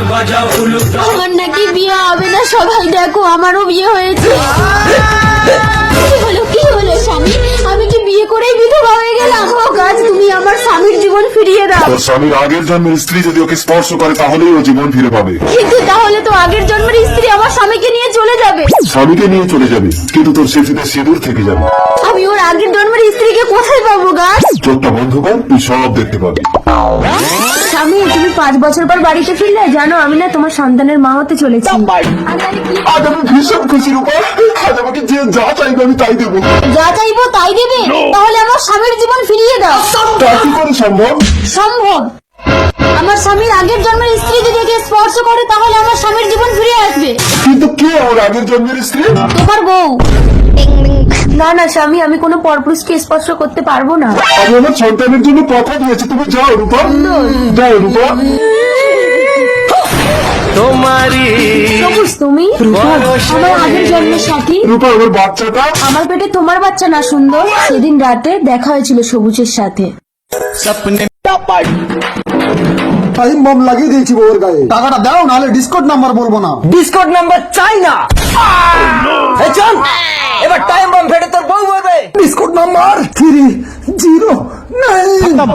আমার নাকি বিয়ে হবে না, সবাই দেখো আমারও বিয়ে হয়েছে। কি হলো স্বামী, আমি কি বিয়ে করেই বিধবা হয়ে গেলাম? ও কাজ, তুমি আমার স্বামীর জীবন ফিরিয়ে দাও। তোর স্বামীর আগের জন্মের স্ত্রী যদি ওকে স্পর্শ করে তাহলেই ও জীবন ফিরে পাবে। কিন্তু তাহলে তো আগের জন্মের স্ত্রী আমার স্বামীকে নিয়ে চলে যাবে। স্বামীকে নিয়ে চলে যাবে, কিন্তু তোর স্মৃতিতে সিঁদুর থেকে যাবে। আমি ওর আগের জন্মের স্ত্রীকে কোথায় পাবো গাছ? চোখটা বন্ধ কর, তুই সব দেখতে পাবি। স্বামী, তুমি 5 বছর পর বাড়িতে ফিরলে। জানো আমি না তোমার সন্তানের মা হতে চলেছি। আজ আমি ভীষণ খুশি রূপা, আজ আমাকে যে যা চাইবে আমি তাই দেবো। যা চাইবো তাই দেবে? তাহলে আমার স্বামীর জীবন ফিরিয়ে দাও। তা কি করে সম্ভব? সম্ভব। আমার স্বামীর আগের জন্মের স্ত্রী যদি একে স্পর্শ করে তাহলে আমার স্বামীর জীবন ফিরে আসবে। কিন্তু কে ওর আগের জন্মের স্ত্রী? তোমার বউ। না না স্বামী, আমি কোনো পরপুরুষকে স্পর্শ করতে পারবো না। আমি আমার সন্তানের জন্য কথা দিয়েছি, তুমি যাও রূপা, যাও রূপা। সবুজ, তুমি আমার আগের জন্মের সাথী। রূপা, আমার বাচ্চাটা। আমার পেটে তোমার বাচ্চা না সুন্দর? সেদিন রাতে দেখা হয়েছিল সবুজের সাথে। টাইম বম লাগিয়ে দিয়েছি বউয়ের গায়ে। টাকাটা দাও, নাহলে ডিসকোড নাম্বার বলবো না। ডিসকোড নাম্বার চাই না। এই চল, এবার টাইম বম ফেটে তোর বউ বলবে। Discord number 309।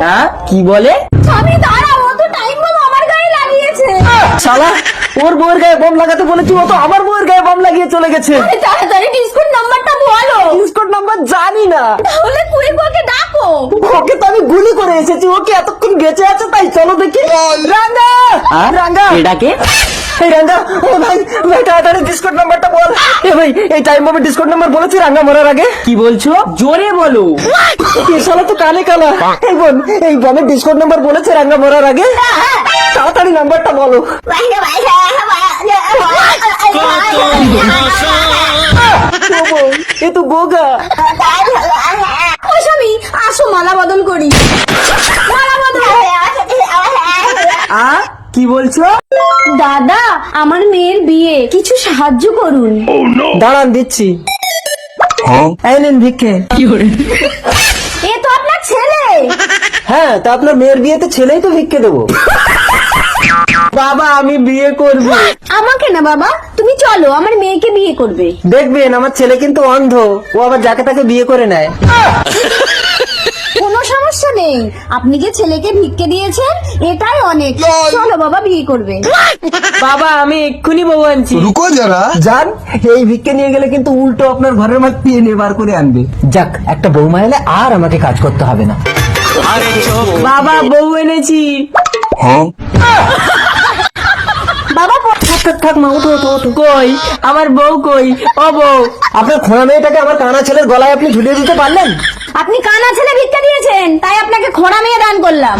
হ্যাঁ, কি বলে? স্বামী দাঁড়াও, ও তো টাইম বম আমার গায়ে লাগিয়েছে। শালা, ওর বউয়ের গায়ে বম লাগাতে বলেছি, ও তো আমার বউয়ের গায়ে বম লাগিয়ে চলে গেছে। তাড়াতাড়ি ডিসকোড নাম্বারটা বলো। ডিসকোড নাম্বার জানি না। তাহলে কুইককে ডাকো। ওকে তো আমি গুলি করে এসেছি, ওকে এতক্ষণ বেঁচে আছে, তাই চলো দেখি। রাঙ্গা, রাঙ্গা, এটাকে এই রাঙ্গা, ও ভাই ভাই তাড়াতাড়ি ডিসকোড নাম্বারটা বল। এ ভাই, এই টাইম বমে ডিসকোড নাম্বার বলেছি রাঙ্গা মরার আগে। কি বলছো? জোরে বলো। এ শালা তো কানে কালা। এই বোন, এই বমের ডিসকোড নাম্বার বলেছে রাঙ্গা মরার আগে। তাড়াতাড়ি নাম্বারটা বলো। এ তো গোগা। ও স্বামী, আসো মালা বদল করি। মালা বদল। কি বলছো? দাদা, আমার মেয়ের বিয়ে, কিছু সাহায্য করুন। দাঁড়ান, দিচ্ছি। এই নিন ভিক্ষে। এ তো আপনার ছেলে। হ্যাঁ, তা আপনার মেয়ের বিয়েতে ছেলেই তো ভিক্ষে দেবো। বাবা, আমি বিয়ে করব। আমাকে না বাবা, তুমি চলো, আমার মেয়েকে বিয়ে করবে। দেখবেন, আমার ছেলে কিন্তু অন্ধ, ও আবার যাকে তাকে বিয়ে করে নেয়। কোনো সমস্যা নেই, আপনি যে ছেলেকে ভিক্ষে দিয়েছেন এটাই অনেক। চলো বাবা, বিয়ে করবে। বাবা, আমি এক্ষুনি বউ আনছি। রুকো যারা। জান, এই ভিক্ষে নিয়ে গেলে কিন্তু উল্টো আপনার ঘরের মাছ পিয়ে বার করে আনবে। যাক, একটা বৌমা এলে আর আমাকে কাজ করতে হবে না। বাবা, বউ এনেছি। বাবা থাক মা, ওঠো ওঠো ওঠো। কই আমার বউ, কই ও বউ? আপনার খোঁড়া মেয়েটাকে আমার কানা ছেলের গলায় আপনি ঝুলিয়ে দিতে পারলেন? আপনি কানা ছেলে ভিক্ষা দিয়েছেন, তাই আপনাকে খোঁড়া মেয়ে দান করলাম।